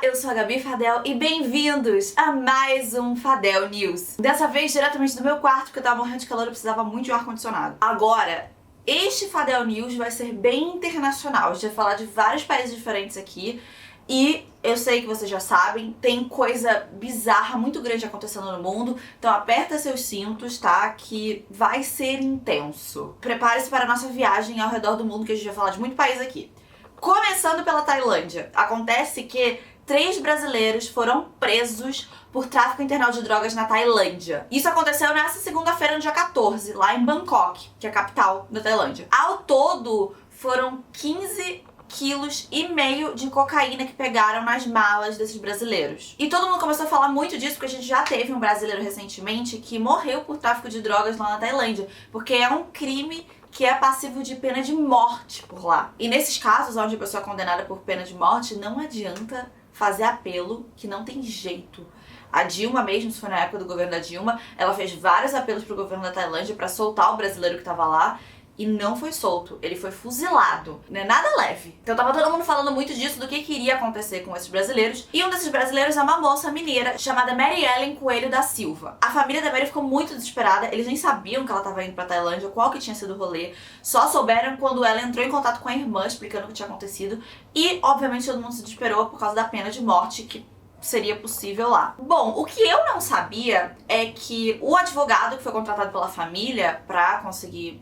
eu sou a Gabi Fadel e bem-vindos a mais um Fadel News. Dessa vez diretamente do meu quarto, porque eu tava morrendo de calor e precisava muito de um ar-condicionado. Agora, este Fadel News vai ser bem internacional. A gente vai falar de vários países diferentes aqui. E eu sei que vocês já sabem, tem coisa bizarra muito grande acontecendo no mundo. Então aperta seus cintos, tá? Que vai ser intenso. Prepare-se para a nossa viagem ao redor do mundo, que a gente vai falar de muito país aqui. Começando pela Tailândia. Acontece que 3 brasileiros foram presos por tráfico internacional de drogas na Tailândia. Isso aconteceu nessa segunda-feira, no dia 14, lá em Bangkok, que é a capital da Tailândia. Ao todo, foram 15,5 quilos de cocaína que pegaram nas malas desses brasileiros. E todo mundo começou a falar muito disso, porque a gente já teve um brasileiro recentemente que morreu por tráfico de drogas lá na Tailândia, porque é um crime que é passivo de pena de morte por lá. E nesses casos onde a pessoa é condenada por pena de morte, não adianta fazer apelo, que não tem jeito. A Dilma mesmo, isso foi na época do governo da Dilma, ela fez vários apelos pro governo da Tailândia pra soltar o brasileiro que tava lá, e não foi solto, ele foi fuzilado. Não é nada leve. Então tava todo mundo falando muito disso, do que iria acontecer com esses brasileiros. E um desses brasileiros é uma moça mineira chamada Mary Ellen Coelho da Silva. A família da Mary ficou muito desesperada, eles nem sabiam que ela tava indo pra Tailândia, qual que tinha sido o rolê. Só souberam quando ela entrou em contato com a irmã, explicando o que tinha acontecido. E, obviamente, todo mundo se desesperou por causa da pena de morte que seria possível lá. Bom, o que eu não sabia é que o advogado que foi contratado pela família pra conseguir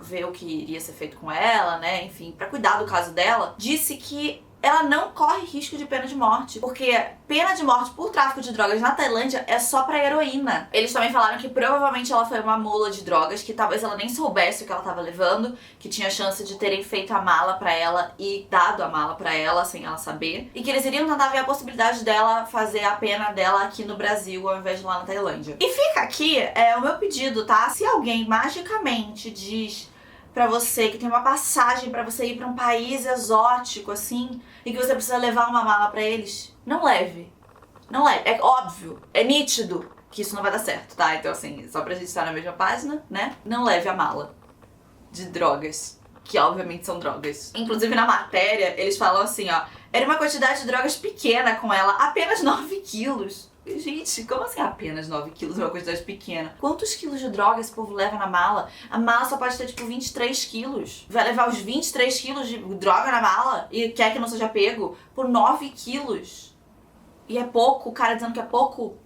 ver o que iria ser feito com ela, né, enfim, pra cuidar do caso dela, disse que ela não corre risco de pena de morte, porque pena de morte por tráfico de drogas na Tailândia é só pra heroína. Eles também falaram que provavelmente ela foi uma mula de drogas, que talvez ela nem soubesse o que ela tava levando, que tinha chance de terem feito a mala pra ela e dado a mala pra ela sem ela saber, e que eles iriam tentar ver a possibilidade dela fazer a pena dela aqui no Brasil ao invés de lá na Tailândia. E fica aqui o meu pedido, tá? Se alguém magicamente diz pra você que tem uma passagem pra você ir pra um país exótico, assim, e que você precisa levar uma mala pra eles, não leve. Não leve. É óbvio, é nítido que isso não vai dar certo, tá? Então, assim, só pra gente estar na mesma página, né? Não leve a mala de drogas, que obviamente são drogas. Inclusive, na matéria, eles falam assim, ó, era uma quantidade de drogas pequena com ela, apenas 9 quilos. Gente, como assim apenas 9 quilos é uma quantidade pequena? Quantos quilos de droga esse povo leva na mala? A mala só pode ter, tipo, 23 quilos. Vai levar os 23 quilos de droga na mala e quer que não seja pego por 9 quilos. E é pouco, o cara dizendo que é pouco.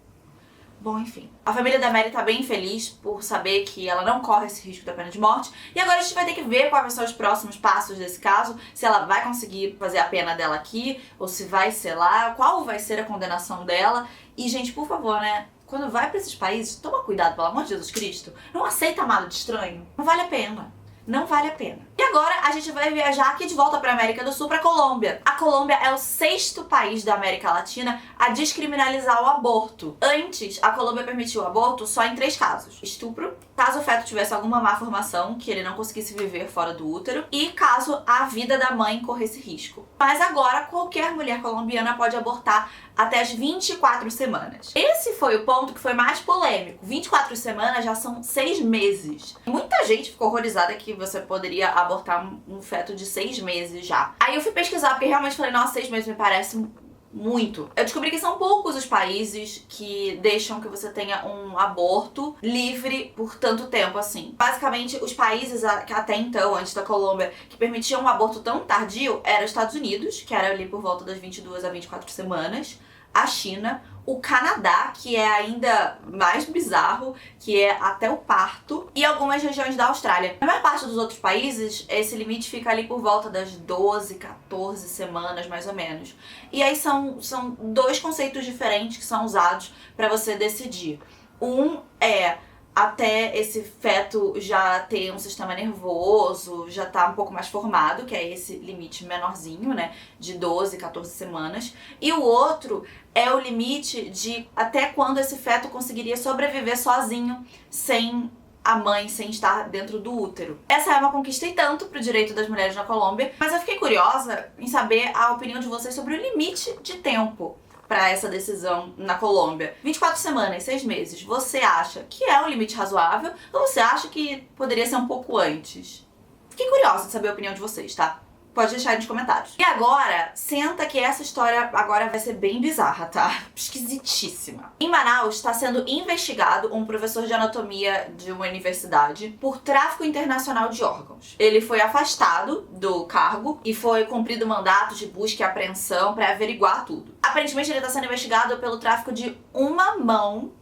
Bom, enfim. A família da Mary tá bem feliz por saber que ela não corre esse risco da pena de morte. E agora a gente vai ter que ver quais são os próximos passos desse caso. Se ela vai conseguir fazer a pena dela aqui, ou se vai ser lá, qual vai ser a condenação dela. E, gente, por favor, né? Quando vai pra esses países, toma cuidado, pelo amor de Jesus Cristo. Não aceita mala de estranho. Não vale a pena. Não vale a pena. E agora a gente vai viajar aqui de volta pra América do Sul, pra Colômbia. A Colômbia é o 6º país da América Latina a descriminalizar o aborto. Antes, a Colômbia permitiu o aborto só em 3 casos. Estupro, caso o feto tivesse alguma má formação, que ele não conseguisse viver fora do útero, e caso a vida da mãe corresse risco. Mas agora, qualquer mulher colombiana pode abortar até as 24 semanas. Esse foi o ponto que foi mais polêmico. 24 semanas já são 6 meses. Muita gente ficou horrorizada que você poderia abortar um feto de 6 meses já. Aí eu fui pesquisar, porque realmente falei, nossa, 6 meses me parece muito. Eu descobri que são poucos os países que deixam que você tenha um aborto livre por tanto tempo assim. Basicamente, os países que até então, antes da Colômbia, que permitiam um aborto tão tardio, eram os Estados Unidos, que era ali por volta das 22 a 24 semanas, a China, o Canadá, que é ainda mais bizarro, que é até o parto, e algumas regiões da Austrália. Na maior parte dos outros países, esse limite fica ali por volta das 12, 14 semanas, mais ou menos. E aí são 2 conceitos diferentes que são usados para você decidir. Um é até esse feto já ter um sistema nervoso, já tá um pouco mais formado, que é esse limite menorzinho, né, de 12, 14 semanas. E o outro é o limite de até quando esse feto conseguiria sobreviver sozinho, sem a mãe, sem estar dentro do útero. Essa é uma conquista e tanto pro direito das mulheres na Colômbia, mas eu fiquei curiosa em saber a opinião de vocês sobre o limite de tempo para essa decisão na Colômbia. 24 semanas, 6 meses, você acha que é um limite razoável ou você acha que poderia ser um pouco antes? Fiquei curiosa de saber a opinião de vocês, tá? Pode deixar aí nos comentários. E agora, senta que essa história agora vai ser bem bizarra, tá? Esquisitíssima. Em Manaus, está sendo investigado um professor de anatomia de uma universidade por tráfico internacional de órgãos. Ele foi afastado do cargo e foi cumprido mandato de busca e apreensão para averiguar tudo. Aparentemente, ele está sendo investigado pelo tráfico de uma mão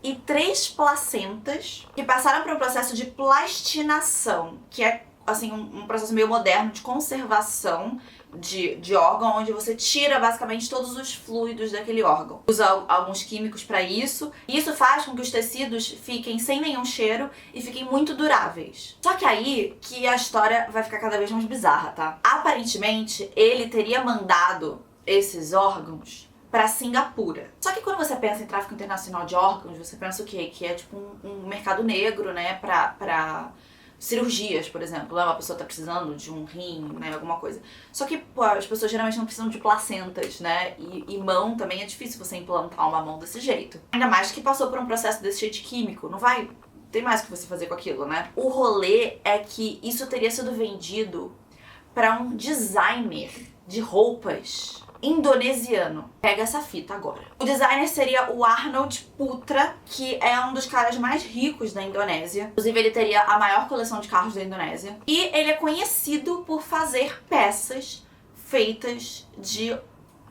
e 3 placentas que passaram por um processo de plastinação, que é assim, um processo meio moderno de conservação de órgão, onde você tira basicamente todos os fluidos daquele órgão. Usa alguns químicos para isso, e isso faz com que os tecidos fiquem sem nenhum cheiro e fiquem muito duráveis. Só que aí que a história vai ficar cada vez mais bizarra, tá? Aparentemente, ele teria mandado esses órgãos pra Singapura. Só que quando você pensa em tráfico internacional de órgãos, você pensa o quê? Que é tipo um mercado negro, né, pra cirurgias, por exemplo, uma pessoa tá precisando de um rim, né, alguma coisa. Só que, pô, as pessoas geralmente não precisam de placentas, né, e mão também é difícil você implantar uma mão desse jeito. Ainda mais que passou por um processo desse jeito de químico, não vai ter mais o que você fazer com aquilo, né? O rolê é que isso teria sido vendido pra um designer de roupas indonesiano. Pega essa fita agora. O designer seria o Arnold Putra, que é um dos caras mais ricos da Indonésia. Inclusive, ele teria a maior coleção de carros da Indonésia. E ele é conhecido por fazer peças feitas de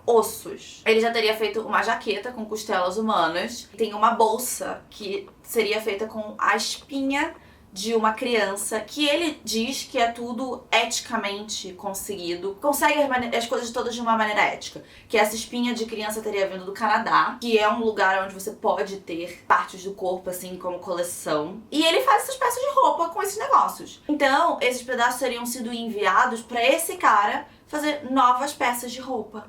ossos. Ele já teria feito uma jaqueta com costelas humanas. Tem uma bolsa que seria feita com a espinha de uma criança, que ele diz que é tudo eticamente conseguido, consegue as coisas todas de uma maneira ética, que essa espinha de criança teria vindo do Canadá, que é um lugar onde você pode ter partes do corpo assim como coleção, e ele faz essas peças de roupa com esses negócios. Então, esses pedaços teriam sido enviados pra esse cara fazer novas peças de roupa.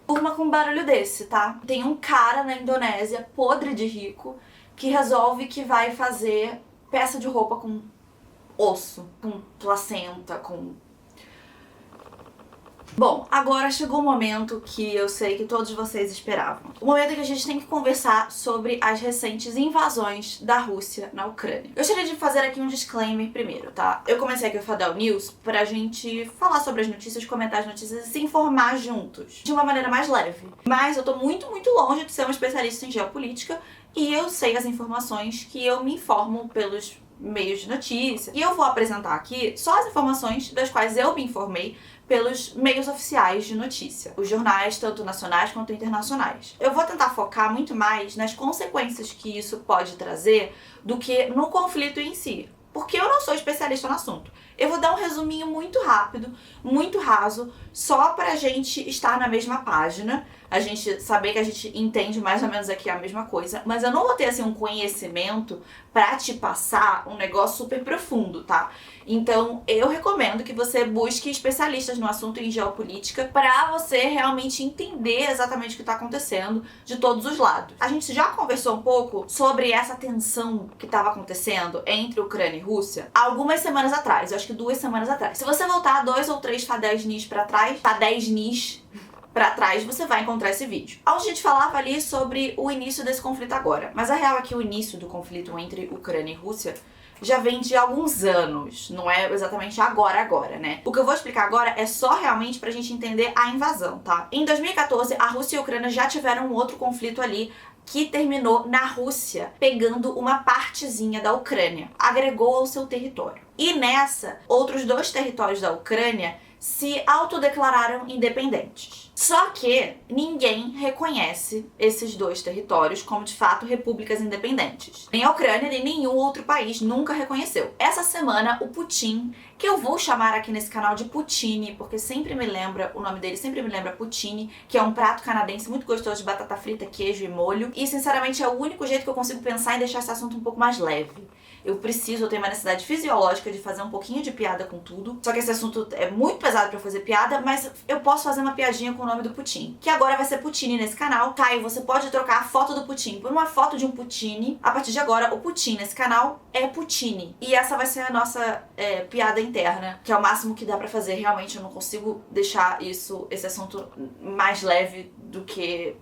Turma com um barulho desse, tá? Tem um cara na Indonésia, podre de rico, que resolve que vai fazer peça de roupa com osso, com placenta, com... Bom, agora chegou o momento que eu sei que todos vocês esperavam. O momento em que a gente tem que conversar sobre as recentes invasões da Rússia na Ucrânia. Eu gostaria de fazer aqui um disclaimer primeiro, tá? Eu comecei aqui o Fadel News pra gente falar sobre as notícias, comentar as notícias e se informar juntos, de uma maneira mais leve. Mas eu tô muito longe de ser uma especialista em geopolítica, e eu sei as informações que eu me informo pelos meios de notícia. E eu vou apresentar aqui só as informações das quais eu me informei pelos meios oficiais de notícia. Os jornais, tanto nacionais quanto internacionais. Eu vou tentar focar muito mais nas consequências que isso pode trazer do que no conflito em si. Porque eu não sou especialista no assunto. Eu vou dar um resuminho muito rápido, muito raso, só pra gente estar na mesma página, a gente saber que a gente entende mais ou menos aqui a mesma coisa, mas eu não vou ter assim um conhecimento pra te passar um negócio super profundo, tá? Então eu recomendo que você busque especialistas no assunto em geopolítica pra você realmente entender exatamente o que tá acontecendo de todos os lados. A gente já conversou um pouco sobre essa tensão que tava acontecendo entre Ucrânia e Rússia algumas semanas atrás, eu acho que 2 semanas atrás. Se você voltar 2 ou 3 Fadéis Nis pra trás, Fadéis Nis pra trás, você vai encontrar esse vídeo. Onde a gente falava ali sobre o início desse conflito agora. Mas a real é que o início do conflito entre Ucrânia e Rússia já vem de alguns anos, não é exatamente agora, né? O que eu vou explicar agora é só realmente pra gente entender a invasão, tá? Em 2014, a Rússia e a Ucrânia já tiveram um outro conflito ali que terminou na Rússia pegando uma partezinha da Ucrânia, agregou ao seu território. E nessa, outros 2 territórios da Ucrânia se autodeclararam independentes. Só que ninguém reconhece esses 2 territórios como de fato repúblicas independentes. Nem a Ucrânia, nem nenhum outro país nunca reconheceu. Essa semana, o Putin, que eu vou chamar aqui nesse canal de Poutine, porque sempre me lembra, o nome dele sempre me lembra Poutine, que é um prato canadense muito gostoso de batata frita, queijo e molho. E sinceramente é o único jeito que eu consigo pensar em deixar esse assunto um pouco mais leve. Eu tenho uma necessidade fisiológica de fazer um pouquinho de piada com tudo. Só que esse assunto é muito pesado pra fazer piada, mas eu posso fazer uma piadinha com o nome do Putin, que agora vai ser Poutine nesse canal. Tá, e você pode trocar a foto do Putin por uma foto de um Poutine. A partir de agora, o Putin nesse canal é Poutine. E essa vai ser a nossa piada interna, que é o máximo que dá pra fazer. Realmente, eu não consigo deixar esse assunto mais leve do que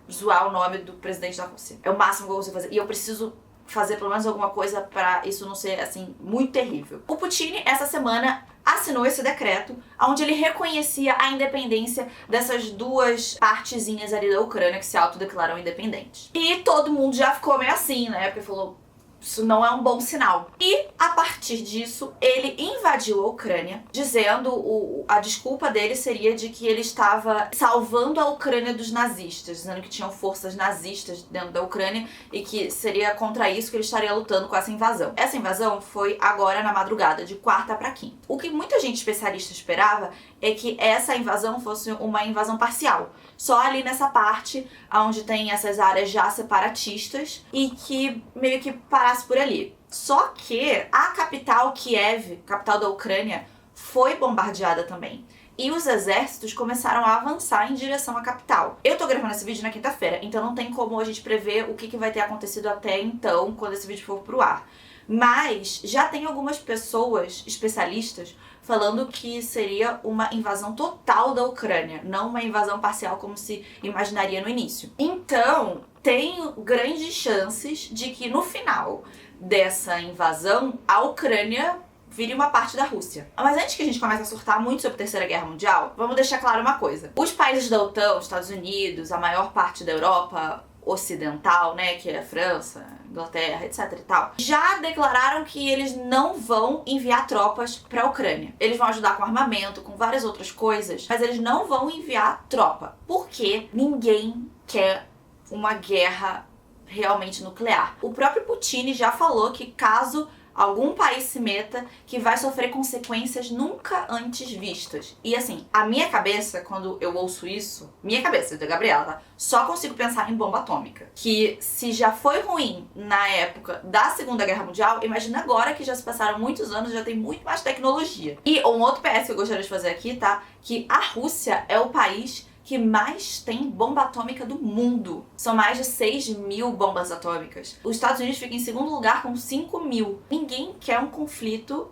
zoar o nome do presidente da Rússia. É o máximo que eu consigo fazer. E eu preciso fazer pelo menos alguma coisa pra isso não ser, assim, muito terrível. O Putin, essa semana, assinou esse decreto, onde ele reconhecia a independência dessas duas partezinhas ali da Ucrânia que se autodeclaram independentes. E todo mundo já ficou meio assim, né? Porque falou, isso não é um bom sinal. E, a partir disso, ele invadiu a Ucrânia, dizendo, a desculpa dele seria de que ele estava salvando a Ucrânia dos nazistas, dizendo que tinham forças nazistas dentro da Ucrânia e que seria contra isso que ele estaria lutando com essa invasão. Essa invasão foi agora na madrugada, de quarta para quinta. O que muita gente especialista esperava é que essa invasão fosse uma invasão parcial, só ali nessa parte onde tem essas áreas já separatistas e que meio que parasse por ali. Só que a capital, Kiev, capital da Ucrânia, foi bombardeada também. E os exércitos começaram a avançar em direção à capital. Eu tô gravando esse vídeo na quinta-feira, então não tem como a gente prever o que vai ter acontecido até então, quando esse vídeo for pro ar. Mas já tem algumas pessoas especialistas falando que seria uma invasão total da Ucrânia, não uma invasão parcial como se imaginaria no início. Então, tem grandes chances de que no final dessa invasão, a Ucrânia vire uma parte da Rússia. Mas antes que a gente comece a surtar muito sobre a Terceira Guerra Mundial, vamos deixar claro uma coisa. Os países da OTAN, os Estados Unidos, a maior parte da Europa ocidental, né, que é a França, Inglaterra, etc e tal, já declararam que eles não vão enviar tropas pra Ucrânia. Eles vão ajudar com armamento, com várias outras coisas, mas eles não vão enviar tropa. Porque ninguém quer uma guerra realmente nuclear. O próprio Putin já falou que caso algum país se meta, que vai sofrer consequências nunca antes vistas. E assim, a minha cabeça, quando eu ouço isso, minha cabeça, da Gabriela, tá? Só consigo pensar em bomba atômica. Que se já foi ruim na época da Segunda Guerra Mundial, imagina agora que já se passaram muitos anos, já tem muito mais tecnologia. E um outro PS que eu gostaria de fazer aqui, tá? Que a Rússia é o país que mais tem bomba atômica do mundo. São mais de 6.000 bombas atômicas. Os Estados Unidos ficam em segundo lugar com 5.000. Ninguém quer um conflito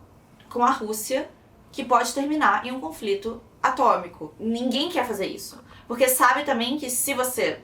com a Rússia que pode terminar em um conflito atômico. Ninguém quer fazer isso. Porque sabe também que se você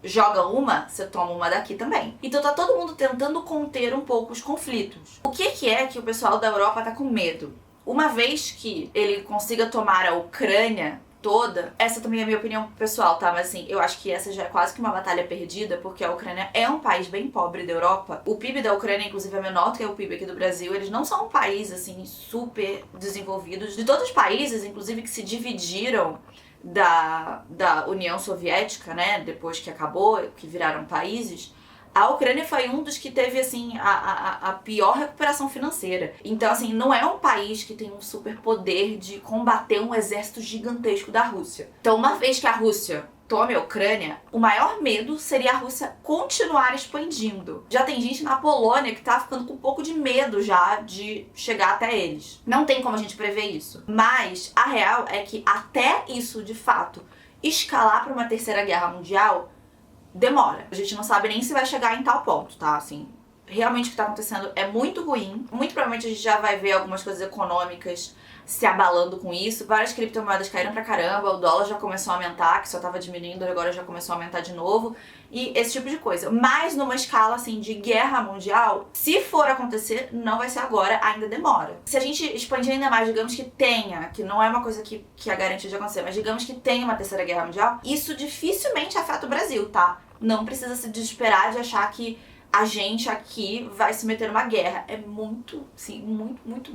joga uma, você toma uma daqui também. Então tá todo mundo tentando conter um pouco os conflitos. O que é que o pessoal da Europa tá com medo? Uma vez que ele consiga tomar a Ucrânia toda, essa também é a minha opinião pessoal, tá? Mas assim, eu acho que essa já é quase que uma batalha perdida, porque a Ucrânia é um país bem pobre da Europa. O PIB da Ucrânia, inclusive, é menor do que o PIB aqui do Brasil. Eles não são um país, assim, super desenvolvidos. De todos os países, inclusive, que se dividiram da União Soviética, né? Depois que acabou, que viraram países, a Ucrânia foi um dos que teve, assim, a pior recuperação financeira. Então, assim, não é um país que tem um super poder de combater um exército gigantesco da Rússia. Então, uma vez que a Rússia tome a Ucrânia, o maior medo seria a Rússia continuar expandindo. Já tem gente na Polônia que tá ficando com um pouco de medo já de chegar até eles. Não tem como a gente prever isso. Mas a real é que até isso, de fato, escalar para uma terceira guerra mundial, demora. A gente não sabe nem se vai chegar em tal ponto, tá? Assim, realmente o que tá acontecendo é muito ruim. Muito provavelmente a gente já vai ver algumas coisas econômicas se abalando com isso. Várias criptomoedas caíram pra caramba, o dólar já começou a aumentar, que só tava diminuindo, agora já começou a aumentar de novo. E esse tipo de coisa. Mas numa escala, assim, de guerra mundial, se for acontecer, não vai ser agora, ainda demora. Se a gente expandir ainda mais, digamos que tenha, que não é uma coisa que é garantia de acontecer, mas digamos que tenha uma terceira guerra mundial, isso dificilmente afeta o Brasil, tá? Não precisa se desesperar de achar que a gente aqui vai se meter numa guerra. É muito, sim, muito,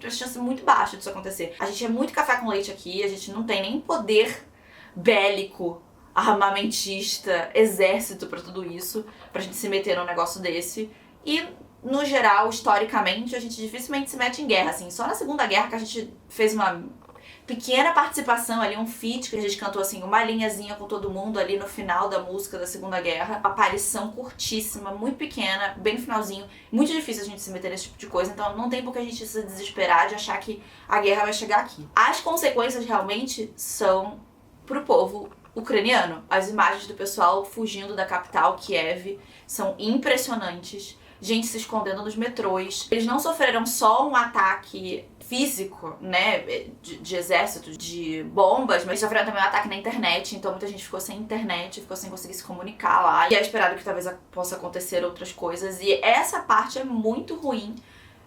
a chance muito baixa disso acontecer. A gente é muito café com leite aqui, a gente não tem nem poder bélico, armamentista, exército pra tudo isso, pra gente se meter num negócio desse. E, no geral, historicamente, a gente dificilmente se mete em guerra, assim. Só na Segunda Guerra que a gente fez uma pequena participação ali, um feat que a gente cantou assim, uma linhazinha com todo mundo ali no final da música da Segunda Guerra. Aparição curtíssima, muito pequena, bem no finalzinho. Muito difícil a gente se meter nesse tipo de coisa, então não tem por que a gente se desesperar de achar que a guerra vai chegar aqui. As consequências realmente são pro povo ucraniano. As imagens do pessoal fugindo da capital, Kiev, são impressionantes. Gente se escondendo nos metrôs. Eles não sofreram só um ataque físico, né, de exército, de bombas, mas sofreram também um ataque na internet, então muita gente ficou sem internet, ficou sem conseguir se comunicar lá, e é esperado que talvez possa acontecer outras coisas, e essa parte é muito ruim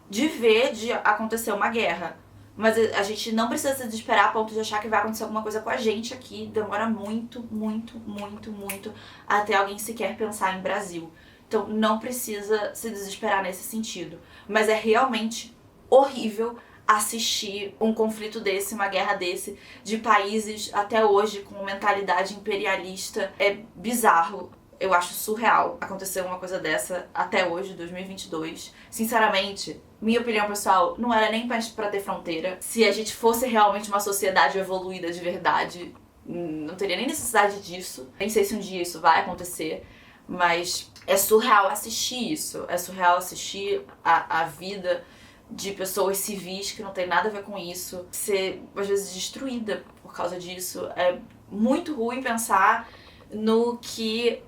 de ver de acontecer uma guerra. Mas a gente não precisa se desesperar a ponto de achar que vai acontecer alguma coisa com a gente aqui. Demora muito, muito, muito, muito até alguém sequer pensar em Brasil. Então não precisa se desesperar nesse sentido. Mas é realmente horrível assistir um conflito desse, uma guerra desse, de países até hoje com mentalidade imperialista. É bizarro. Eu acho surreal acontecer uma coisa dessa até hoje, 2022. Sinceramente, minha opinião pessoal, não era nem pra ter fronteira. Se a gente fosse realmente uma sociedade evoluída de verdade, não teria nem necessidade disso. Nem sei se um dia isso vai acontecer, mas é surreal assistir isso. É surreal assistir a vida de pessoas civis que não tem nada a ver com isso ser, às vezes, destruída por causa disso. É muito ruim pensar no que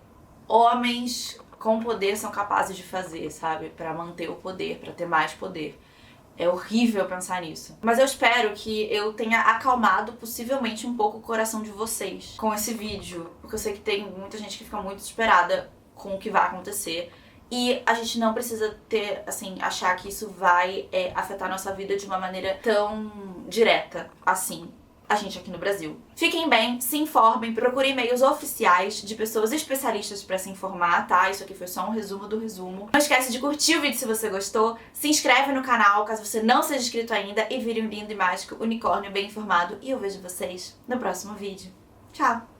homens com poder são capazes de fazer, sabe? Pra manter o poder, pra ter mais poder. É horrível pensar nisso. Mas eu espero que eu tenha acalmado possivelmente um pouco o coração de vocês com esse vídeo, porque eu sei que tem muita gente que fica muito desesperada com o que vai acontecer. E a gente não precisa ter, assim, achar que isso vai afetar a nossa vida de uma maneira tão direta assim. A gente aqui no Brasil. Fiquem bem, se informem, procurem e-mails oficiais de pessoas especialistas pra se informar, tá? Isso aqui foi só um resumo do resumo. Não esquece de curtir o vídeo se você gostou, se inscreve no canal caso você não seja inscrito ainda e vire um lindo e mágico unicórnio bem informado. E eu vejo vocês no próximo vídeo. Tchau!